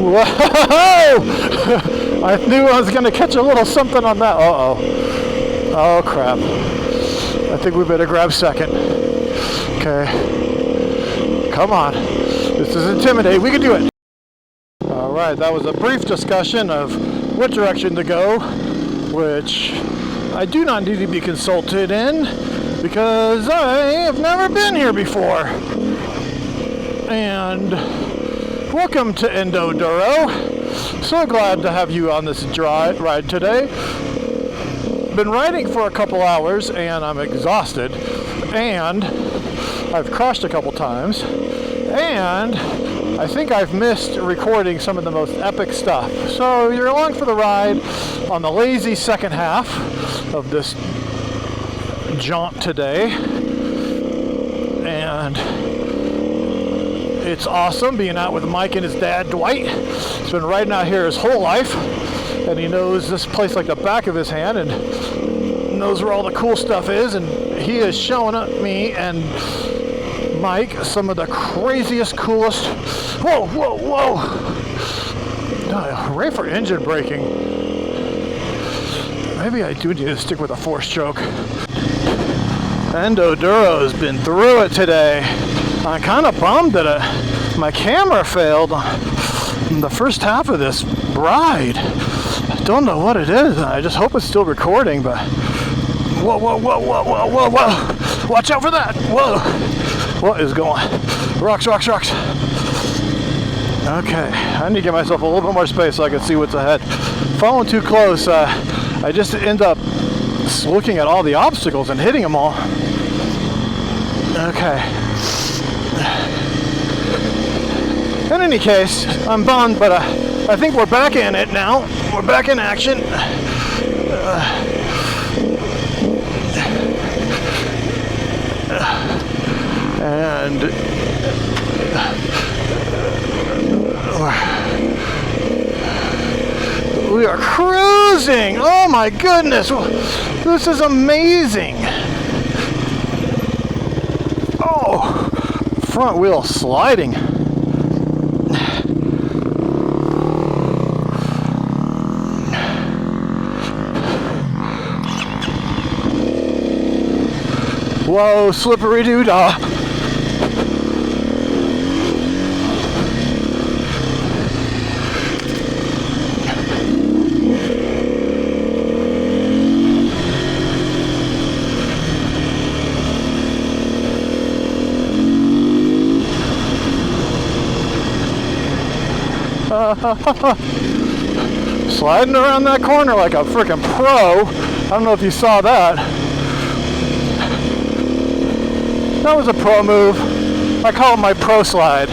Whoa! I knew I was going to catch a little something on that. Uh-oh. Oh, crap. I think we better grab second. Okay. Come on. This is intimidating. We can do it. All right, that was a brief discussion of what direction to go, which I do not need to be consulted in because I have never been here before. And welcome to Endoduro. So glad to have you on this ride today. Been riding for a couple hours and I'm exhausted, and I've crashed a couple times, and I think I've missed recording some of the most epic stuff. So you're along for the ride on the lazy second half of this jaunt today, and it's awesome being out with Mike and his dad Dwight. He's been riding out here his whole life, and he knows this place like the back of his hand and knows where all the cool stuff is, and he is showing me and Mike some of the craziest, coolest. Whoa, whoa, whoa! Hooray for engine braking. Maybe I do need to stick with a 4-stroke. Endoduro's been through it today. I'm kind of bummed that my camera failed in the first half of this ride. I don't know what it is. I just hope it's still recording, but whoa, whoa, whoa, whoa, whoa, whoa, whoa! Watch out for that! Whoa! What is going on? Rocks, rocks, rocks. Okay, I need to give myself a little bit more space so I can see what's ahead. Following too close, I just end up looking at all the obstacles and hitting them all. Okay. In any case, I'm bummed, but I think we're back in it now. We're back in action. And we are cruising. Oh my goodness, this is amazing. Oh, front wheel sliding. Whoa, slippery doo-dah. Sliding around that corner like a freaking pro. I don't know if you saw that. That was a pro move. I call it my pro slide.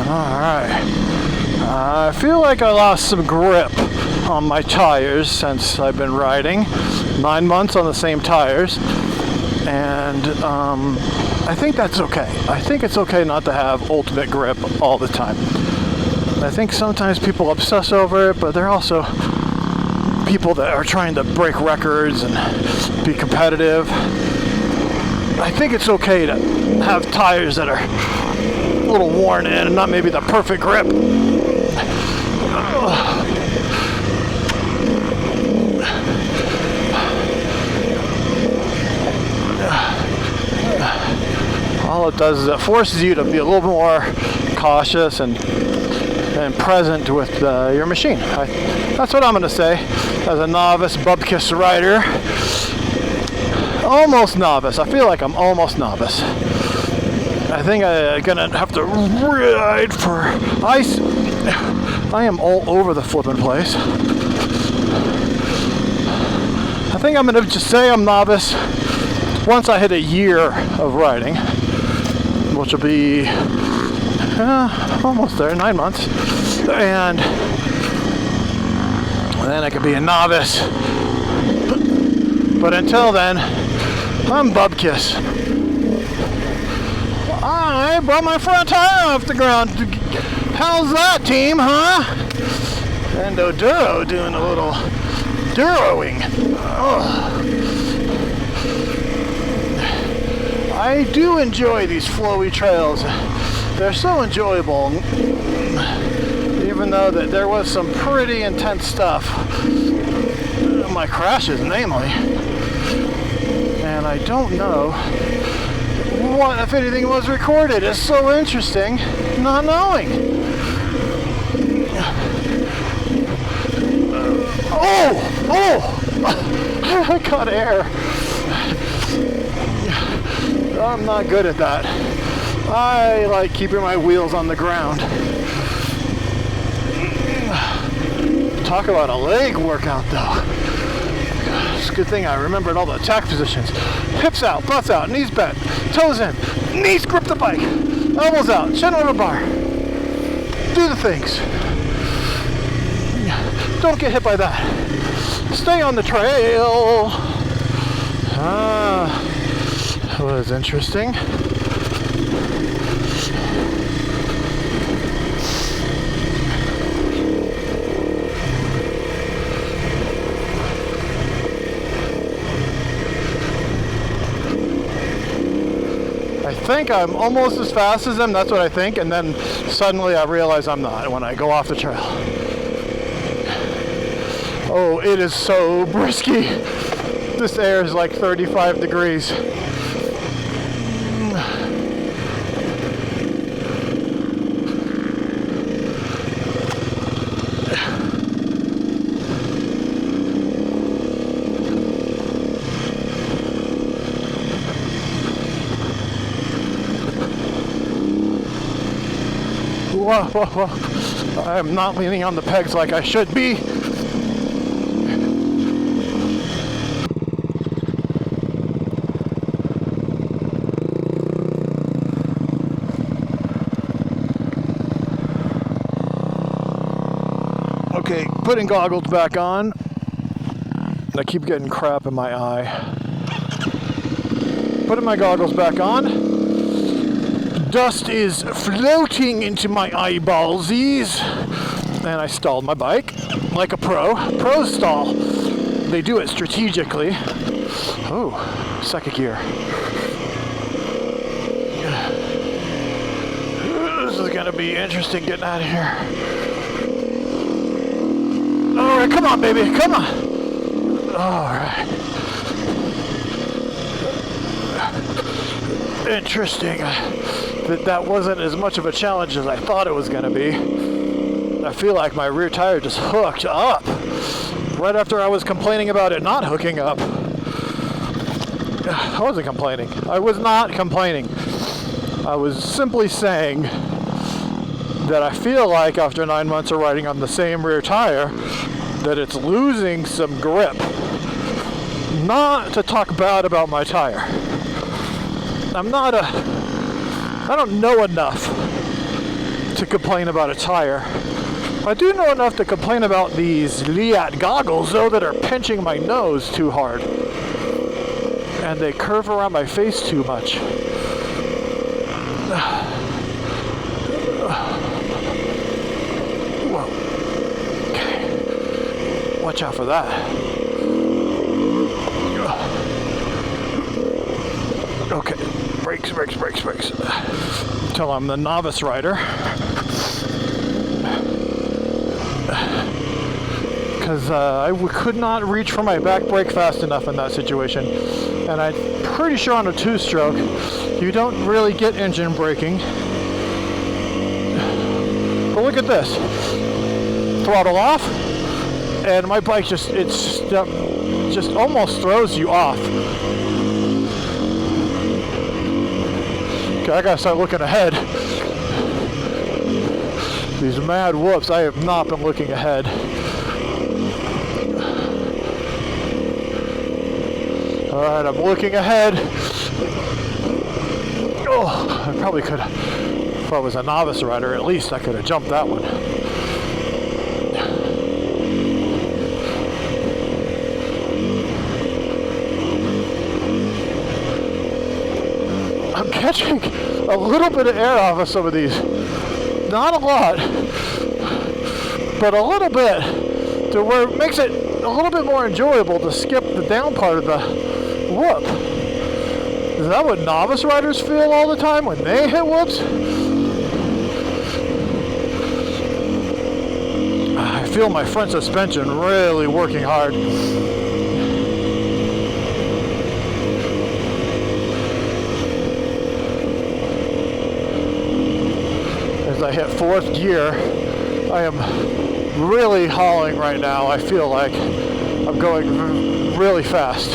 Alright. I feel like I lost some grip on my tires since I've been riding. 9 months on the same tires. And I think that's okay. I think it's okay not to have ultimate grip all the time. I think sometimes people obsess over it, but they're also people that are trying to break records and be competitive. I think it's okay to have tires that are a little worn in and not maybe the perfect grip. All it does is it forces you to be a little more cautious and present with your machine. That's what I'm going to say as a novice bubkiss rider. Almost novice. I feel like I'm almost novice. I think I'm going to have to ride for ice. I am all over the flipping place. I think I'm going to just say I'm novice once I hit a year of riding, which will be almost there, 9 months, and then I could be a novice. But until then, I'm Bubkiss. I brought my front tire off the ground. How's that, team, huh? Endoduro doing a little harrowing. I do enjoy these flowy trails. They're so enjoyable, even though that there was some pretty intense stuff. My crashes, namely. And I don't know what, if anything, was recorded. It's so interesting not knowing. I got air. I'm not good at that. I like keeping my wheels on the ground. Talk about a leg workout, though. It's a good thing I remembered all the attack positions. Hips out, butts out, knees bent, toes in, knees grip the bike, elbows out, chin over bar. Do the things. Don't get hit by that. Stay on the trail. That was interesting. I think I'm almost as fast as them, that's what I think, and then suddenly I realize I'm not when I go off the trail. Oh, it is so brisky. This air is like 35 degrees. Whoa, whoa, whoa. I'm not leaning on the pegs like I should be. Okay, putting goggles back on. I keep getting crap in my eye. Putting my goggles back on. Dust is floating into my eyeballsies. And I stalled my bike like a pro. Pros stall. They do it strategically. Oh, second gear. This is gonna be interesting getting out of here. All right, come on, baby, come on. All right. Interesting. That wasn't as much of a challenge as I thought it was going to be. I feel like my rear tire just hooked up right after I was complaining about it not hooking up. I wasn't complaining. I was not complaining. I was simply saying that I feel like after 9 months of riding on the same rear tire that it's losing some grip. Not to talk bad about my tire. I don't know enough to complain about a tire. I do know enough to complain about these SLAYED goggles, though, that are pinching my nose too hard. And they curve around my face too much. Whoa. Okay. Watch out for that. Okay. Brakes. Until I'm the novice rider. Because I could not reach for my back brake fast enough in that situation. And I'm pretty sure on a two-stroke, you don't really get engine braking. But look at this. Throttle off, and my bike just almost throws you off. Okay, I gotta start looking ahead. These mad whoops, I have not been looking ahead. Alright, I'm looking ahead. Oh, I probably could have, if I was a novice rider, at least I could have jumped that one. I'm catching a little bit of air off of some of these. Not a lot, but a little bit, to where it makes it a little bit more enjoyable to skip the down part of the whoop. Is that what novice riders feel all the time when they hit whoops? I feel my front suspension really working hard. As I hit 4th gear, I am really hauling right now. I feel like I'm going really fast.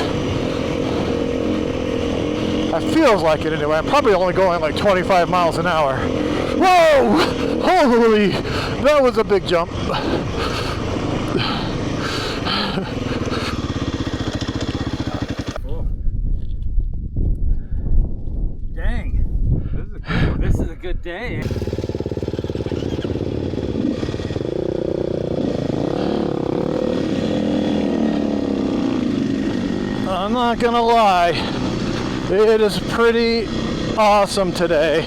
It feels like it anyway. I'm probably only going like 25 miles an hour. Whoa! Holy! That was a big jump. Dang. This is a good day. I'm not gonna lie, it is pretty awesome today.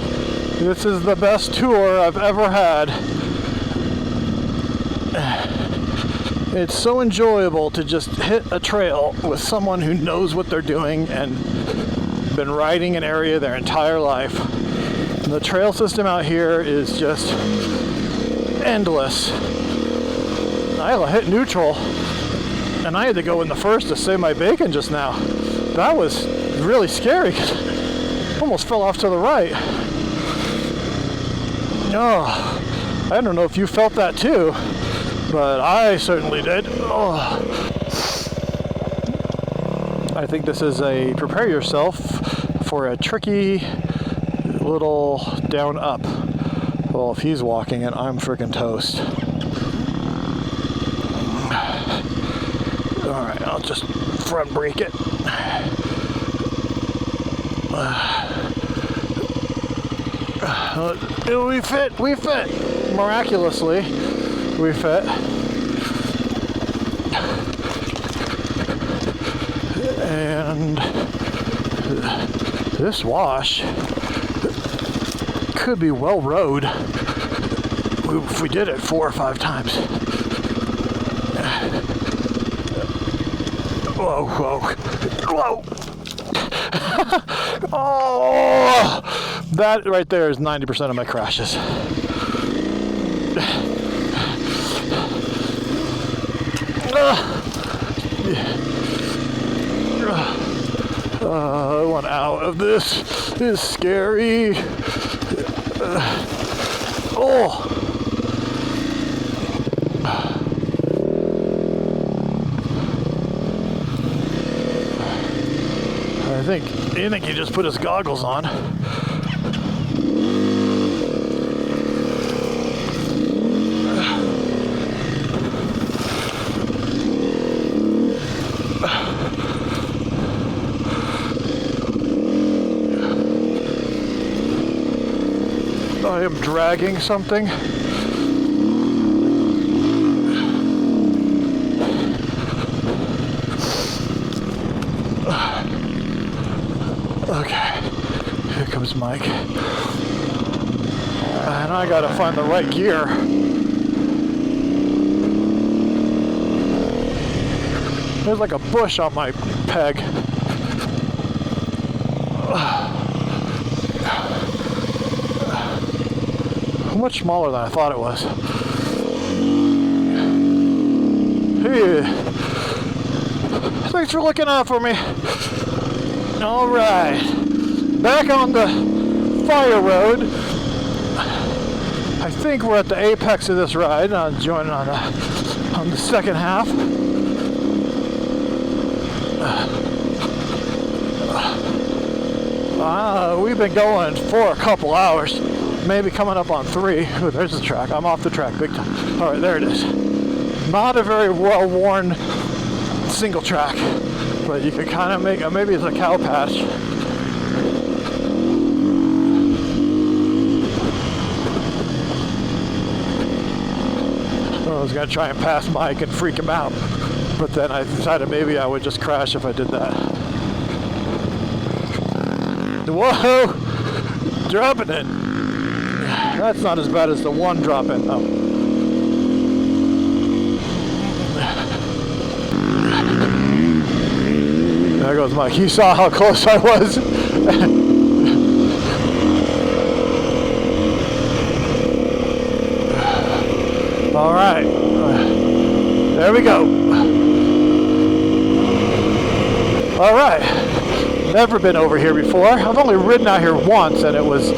This is the best tour I've ever had. It's so enjoyable to just hit a trail with someone who knows what they're doing and been riding an area their entire life. The trail system out here is just endless. I hit neutral and I had to go in the first to save my bacon just now. That was really scary because I almost fell off to the right. Oh, I don't know if you felt that too, but I certainly did. Oh. I think this is a prepare yourself for a tricky little down up. Well, if he's walking it, I'm freaking toast. All right, I'll just front brake it. We fit. Miraculously, we fit. And this wash could be well rode if we did it 4 or 5 times. Whoa, whoa, whoa. Oh, that right there is 90% of my crashes. I want out of this. This is scary. Oh. I think he just put his goggles on. I am dragging something. Okay, here comes Mike. And I gotta find the right gear. There's like a bush on my peg. Much smaller than I thought it was. Hey, thanks for looking out for me. All right, back on the fire road. I think we're at the apex of this ride. I'm joining on the second half. We've been going for a couple hours. Maybe coming up on 3. Ooh, there's the track. I'm off the track big time. All right, there it is. Not a very well-worn single track, but you can kind of make it. Maybe it's a cow patch. I was gonna try and pass Mike and freak him out, but then I decided maybe I would just crash if I did that. Whoa! Dropping it. That's not as bad as the one drop in though. goes Mike. You saw how close I was. All right. There we go. All right. Never been over here before. I've only ridden out here once, and it was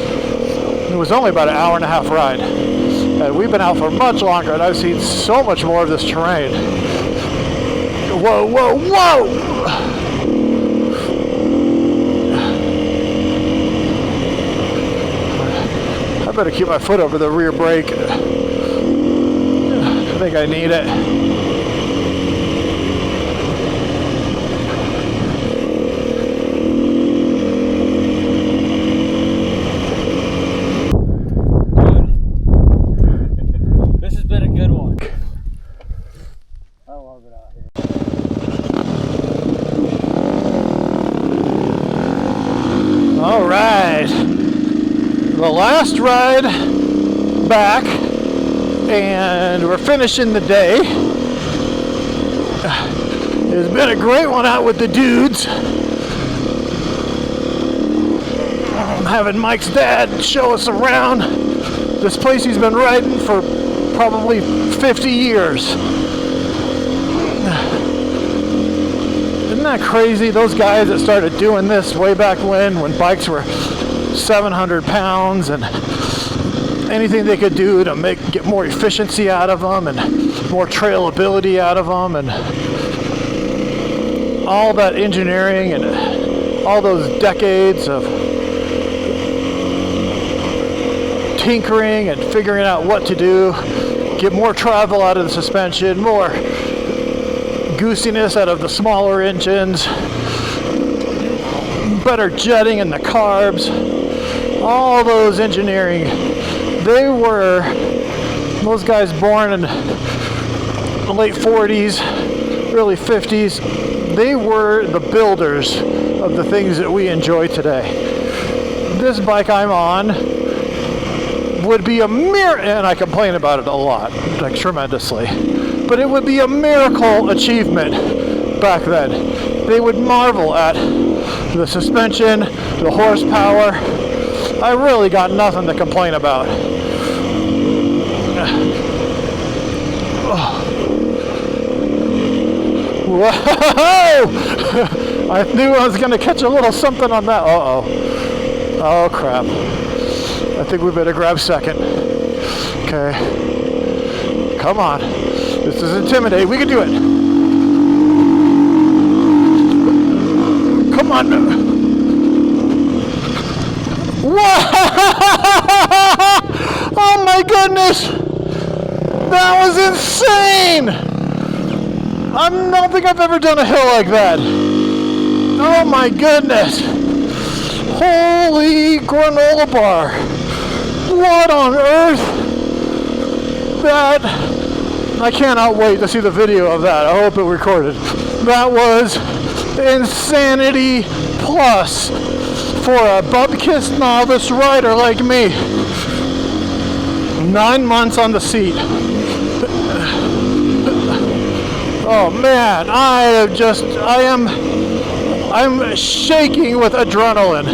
only about an hour and a half ride. And we've been out for much longer, and I've seen so much more of this terrain. Whoa, whoa, whoa! I better keep my foot over the rear brake. I think I need it. This has been a good one. I love it out here. All right. The last ride back, and we're finishing the day. It's been a great one out with the dudes. I'm having Mike's dad show us around this place he's been riding for probably 50 years. Isn't that crazy? Those guys that started doing this way back when bikes were 700 pounds, and anything they could do to get more efficiency out of them and more trailability out of them, and all that engineering and all those decades of tinkering and figuring out what to do, get more travel out of the suspension, more goosiness out of the smaller engines, better jetting in the carbs, all those engineering. Those guys born in the late 40s, early 50s, they were the builders of the things that we enjoy today. This bike I'm on would be a miracle, and I complain about it a lot, like tremendously, but it would be a miracle achievement back then. They would marvel at the suspension, the horsepower. I really got nothing to complain about. Whoa! I knew I was going to catch a little something on that. Uh-oh. Oh, crap. I think we better grab second. Okay. Come on. This is intimidating. We can do it. Come on. Whoa! Oh my goodness! That was insane! I don't think I've ever done a hill like that. Oh my goodness! Holy granola bar! What on earth? I cannot wait to see the video of that. I hope it recorded. That was insanity plus for a bub-kissed novice rider like me. 9 months on the seat. Oh man, I'm shaking with adrenaline.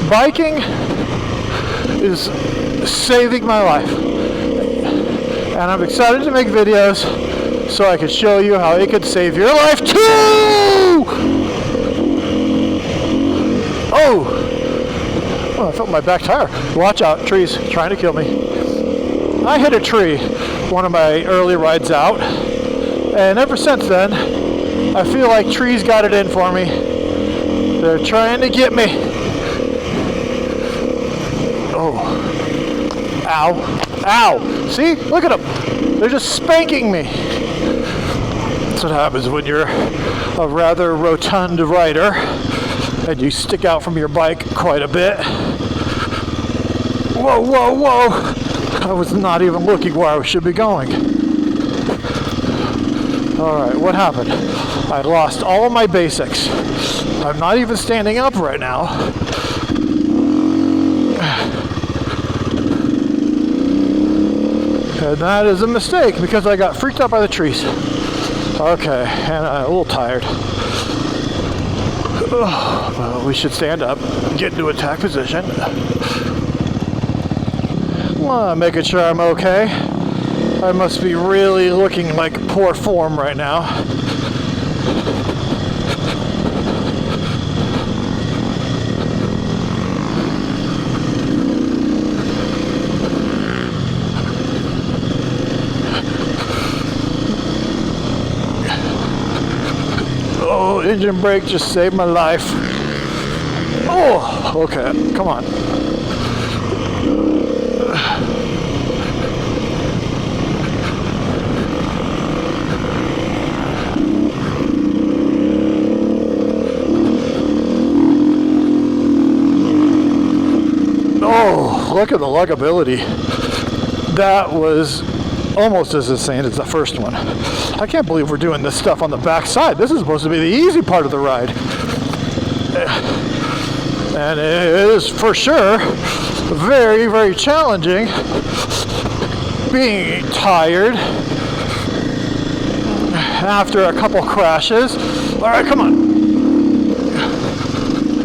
Biking is saving my life. And I'm excited to make videos so I can show you how it could save your life too! Oh, I felt my back tire. Watch out, trees trying to kill me. I hit a tree one of my early rides out, and ever since then, I feel like trees got it in for me. They're trying to get me. Oh. Ow. Ow. See? Look at them. They're just spanking me. That's what happens when you're a rather rotund rider and you stick out from your bike quite a bit. Whoa, whoa, whoa. I was not even looking where I should be going. Alright, what happened? I lost all of my basics. I'm not even standing up right now. And that is a mistake because I got freaked out by the trees. Okay, and I'm a little tired. Well, we should stand up, get into attack position. Well, making sure I'm okay. I must be really looking like poor form right now. Oh, engine brake just saved my life. Oh, okay, come on. Oh, look at the luggability. That was almost as insane as the first one. I can't believe we're doing this stuff on the back side. This is supposed to be the easy part of the ride. And it is for sure very, very challenging being tired after a couple crashes. All right, come on.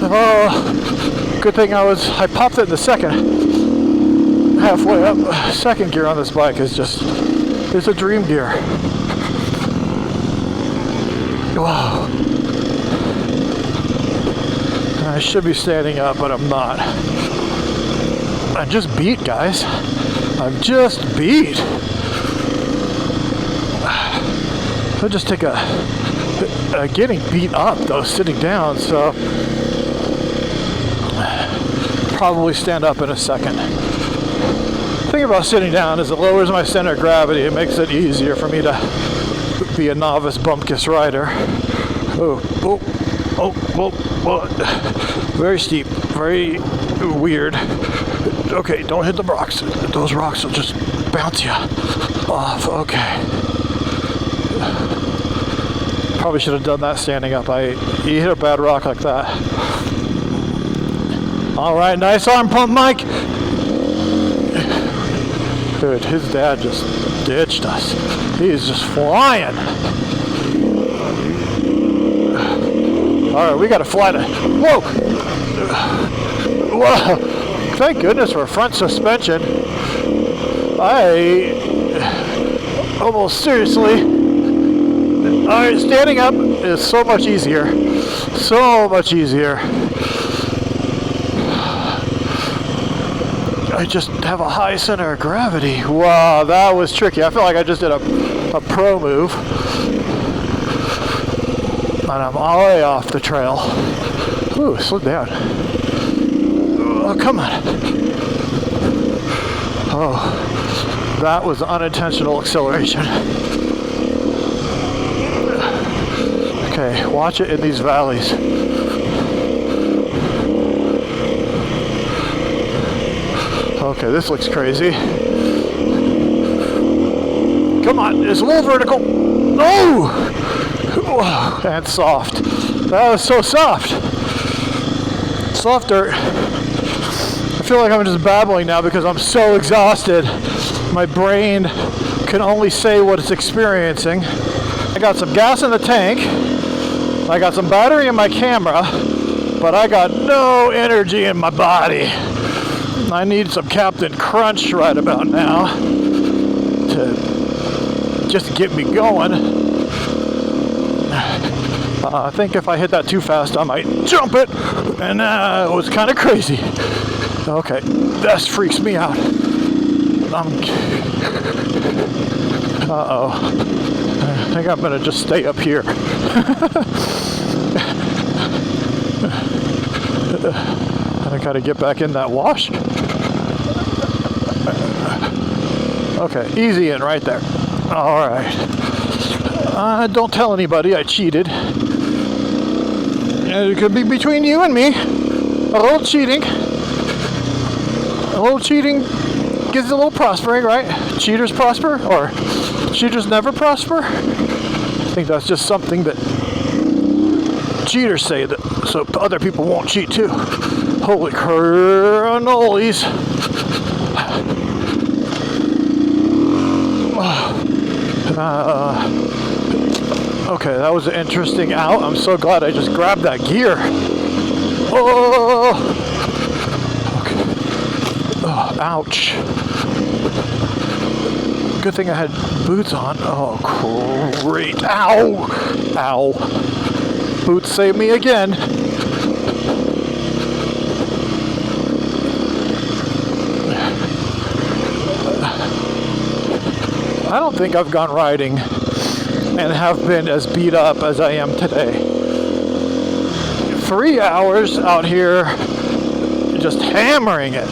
Oh, good thing I popped it in the second. Halfway up, second gear on this bike is it's a dream gear. Wow. I should be standing up, but I'm not. I'm just beat, guys. I'm just beat. I'll just take a getting beat up though, sitting down, so probably stand up in a second. The thing about sitting down is it lowers my center of gravity. It makes it easier for me to be a novice bumpkiss rider. Oh, very steep, very weird. Okay, don't hit the rocks. Those rocks will just bounce you off. Okay. Probably should have done that standing up. You hit a bad rock like that. All right, nice arm pump, Mike. Dude, his dad just ditched us. He's just flying. All right, we got to fly to. Whoa! Whoa! Thank goodness for front suspension. I almost seriously. All right, standing up is so much easier. So much easier. I just have a high center of gravity. Wow, that was tricky. I feel like I just did a pro move. And I'm all the way off the trail. Ooh, slow down. Oh, come on. Oh, that was unintentional acceleration. Okay, watch it in these valleys. Okay, this looks crazy. Come on, it's a little vertical. Oh! And soft. That was so soft. Soft dirt. I feel like I'm just babbling now because I'm so exhausted. My brain can only say what it's experiencing. I got some gas in the tank. I got some battery in my camera, but I got no energy in my body. I need some Captain Crunch right about now to just get me going. I think if I hit that too fast, I might jump it, and it was kind of crazy. Okay, this freaks me out. Uh-oh. I think I'm gonna just stay up here. I gotta get back in that wash. Okay, easy in right there. All right. Don't tell anybody I cheated. It could be between you and me. A little cheating. A little cheating gives a little prospering, right? Cheaters prosper, or cheaters never prosper. I think that's just something that cheaters say, that so other people won't cheat too. Holy cannolis. Okay, that was an interesting out. I'm so glad I just grabbed that gear. Oh, okay. Oh, ouch. Good thing I had boots on. Oh, great. Ow! Ow. Boots saved me again. I don't think I've gone riding and have been as beat up as I am today. 3 hours out here just hammering it.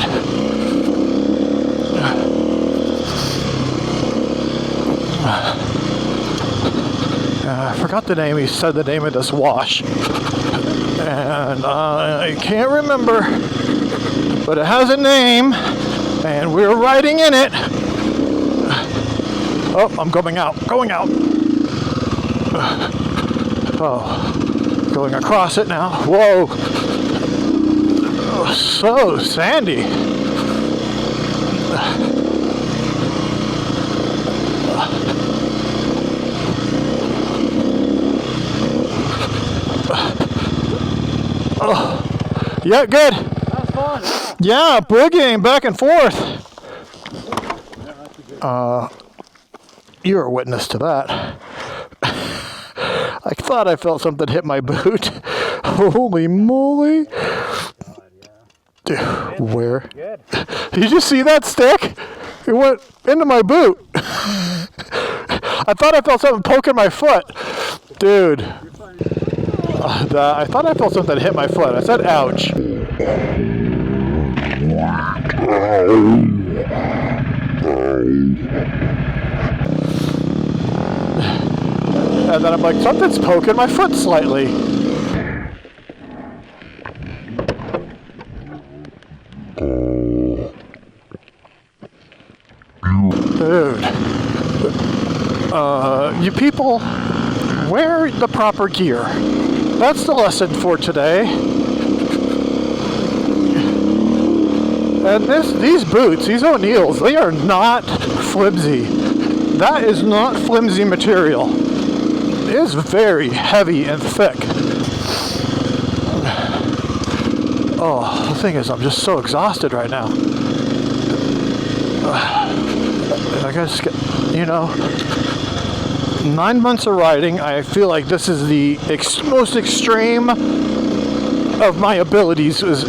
I forgot the name. He said the name of this wash. And I can't remember. But it has a name. And we're riding in it. Oh, I'm going out. Going out. Oh, going across it now. Whoa. Oh, so sandy. Oh, yeah, good. That was fun. Yeah, boogieing back and forth. You're a witness to that. I thought I felt something hit my boot. Holy moly. Dude, where? Good. Did you see that stick? It went into my boot. I thought I felt something poking my foot. Dude. I thought I felt something hit my foot. I said, ouch. And then I'm like, something's poking my foot slightly. Dude. You people, wear the proper gear. That's the lesson for today. And these boots, these O'Neills, they are not flimsy. That is not flimsy material. It is very heavy and thick. Oh, the thing is, I'm just so exhausted right now. I guess, you know, 9 months of riding, I feel like this is the most extreme of my abilities was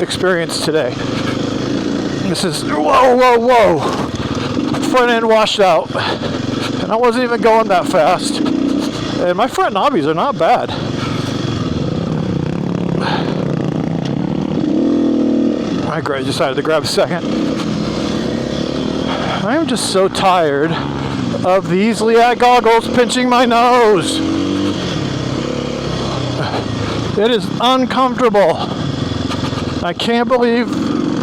experienced today. This is, whoa. Front end washed out. And I wasn't even going that fast. And my front knobbies are not bad. I decided to grab a second. I'm just so tired of these SLAYED goggles pinching my nose. It is uncomfortable. I can't believe,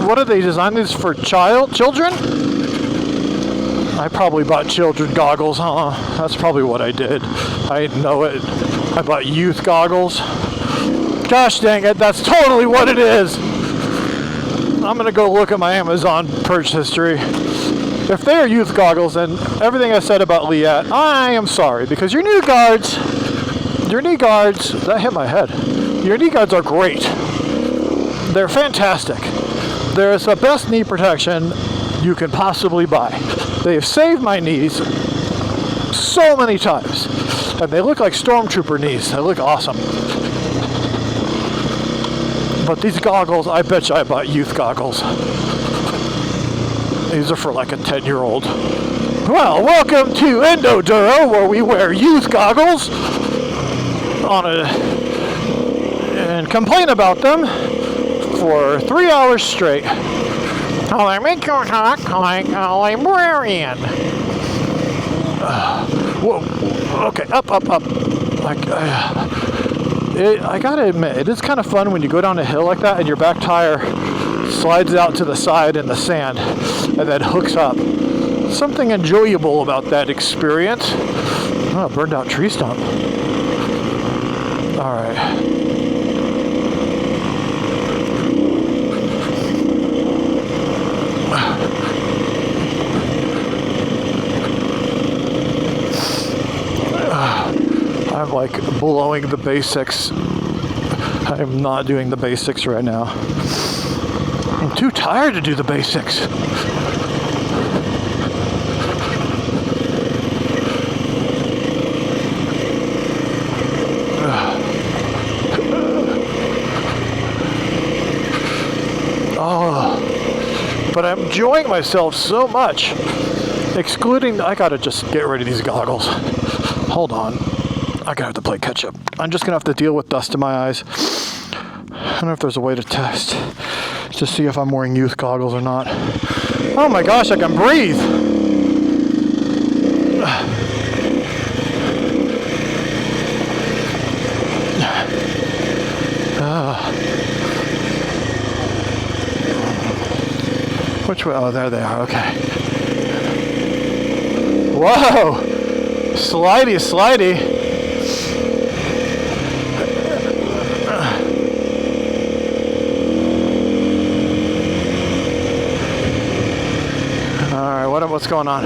what did they design these for children? I probably bought children goggles, huh? That's probably what I did. I know it. I bought youth goggles. Gosh dang it, that's totally what it is. I'm gonna go look at my Amazon purchase history. If they are youth goggles, then everything I said about SLAYED, I am sorry, because your knee guards, that hit my head. Your knee guards are great. They're fantastic. They're the best knee protection you can possibly buy. They have saved my knees so many times. And they look like stormtrooper knees. They look awesome. But these goggles, I bet you I bought youth goggles. These are for like a 10-year-old. Well, welcome to Endoduro, where we wear youth goggles and complain about them for 3 hours straight. Oh, they make you talk like a librarian. Whoa. Okay, up. I gotta admit, it is kind of fun when you go down a hill like that and your back tire slides out to the side in the sand and then hooks up. Something enjoyable about that experience. Oh, burned out tree stump. All right. like blowing the basics. I am not doing the basics right now. I'm too tired to do the basics. Oh, but I'm enjoying myself so much. Excluding, I gotta just get rid of these goggles. Hold on. I gotta have to play catch up. I'm just gonna have to deal with dust in my eyes. I don't know if there's a way to test to see if I'm wearing youth goggles or not. Oh my gosh, I can breathe! Which way? Oh, there they are, okay. Whoa! Slidey, slidey. Alright, what's going on?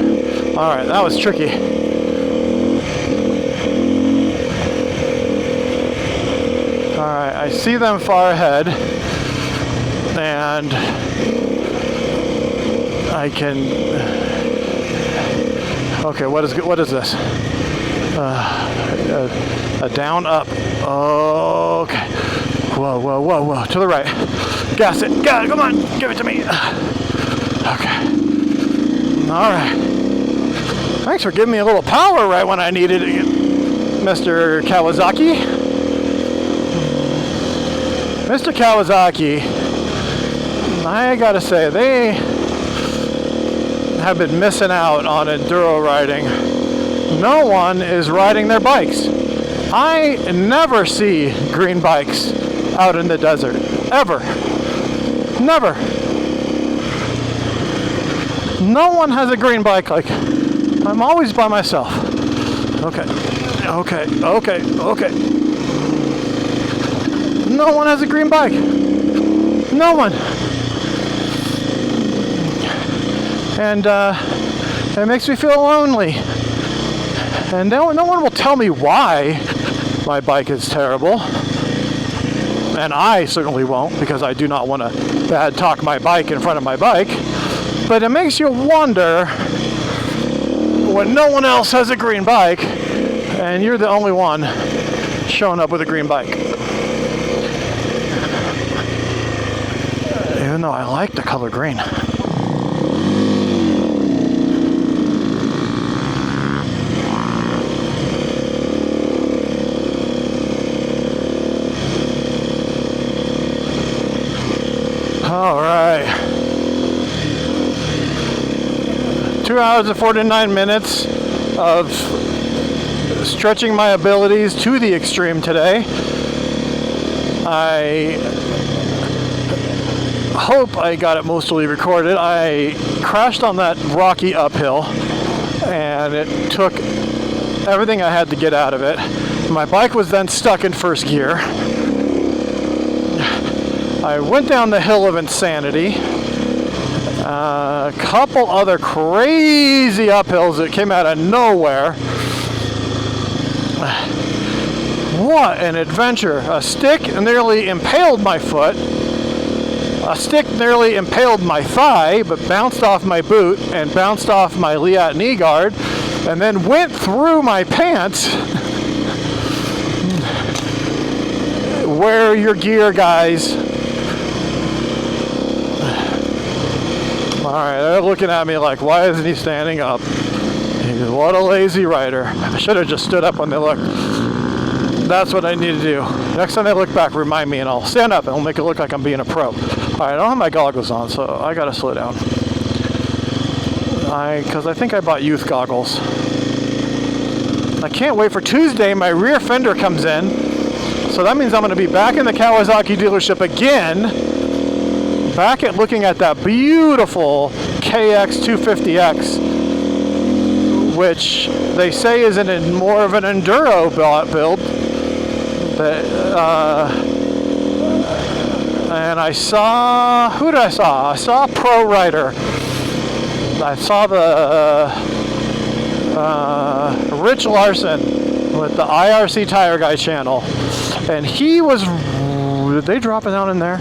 Alright, that was tricky. Alright, I see them far ahead. And I can... Okay, what is this? A down up. Okay. Whoa, whoa, whoa, whoa. To the right. Gas it. Gas it. Come on. Give it to me. Okay. All right. Thanks for giving me a little power right when I needed it, Mr. Kawasaki. Mr. Kawasaki, I gotta say, they have been missing out on enduro riding. No one is riding their bikes. I never see green bikes out in the desert. Ever. Never. No one has a green bike. Like, I'm always by myself. Okay. Okay. Okay. Okay. No one has a green bike. No one. And it makes me feel lonely. And no one will tell me why my bike is terrible. And I certainly won't, because I do not want to bad talk my bike in front of my bike. But it makes you wonder when no one else has a green bike and you're the only one showing up with a green bike. Even though I like the color green. All right. 2 hours and 49 minutes of stretching my abilities to the extreme today. I hope I got it mostly recorded. I crashed on that rocky uphill and it took everything I had to get out of it. My bike was then stuck in first gear. I went down the hill of insanity. A couple other crazy uphills that came out of nowhere. What an adventure. A stick nearly impaled my foot. A stick nearly impaled my thigh, but bounced off my boot and bounced off my Liat knee guard, and then went through my pants. Wear your gear, guys. Alright, they're looking at me like, why isn't he standing up? He goes, what a lazy rider. I should have just stood up when they looked. That's what I need to do. Next time they look back, remind me and I'll stand up and I'll make it look like I'm being a pro. Alright, I don't have my goggles on, so I gotta slow down. Because I think I bought youth goggles. I can't wait for Tuesday. My rear fender comes in. So that means I'm going to be back in the Kawasaki dealership again. Back at looking at that beautiful KX250X, which they say is more of an enduro build. And I saw, who did I saw? I saw a pro rider. I saw the Rich Larson with the IRC Tire Guy channel, and he was, did they drop it down in there?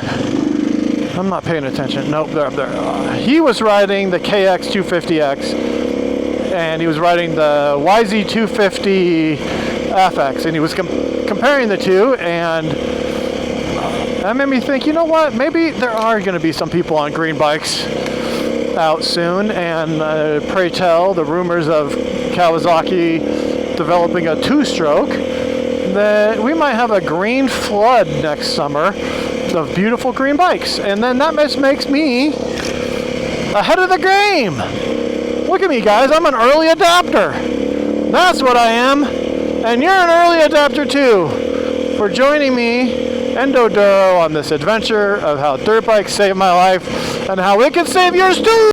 I'm not paying attention. Nope, they're up there. He was riding the KX250X, and he was riding the YZ250 FX, and he was comparing the two, and that made me think, you know what, maybe there are going to be some people on green bikes out soon, and pray tell, the rumors of Kawasaki developing a two-stroke, that we might have a green flood next summer of beautiful green bikes, and then that makes me ahead of the game. Look at me, guys, I'm an early adapter. That's what I am, and you're an early adapter too, for joining me, Endo Duro, on this adventure of how dirt bikes saved my life and how it can save yours too.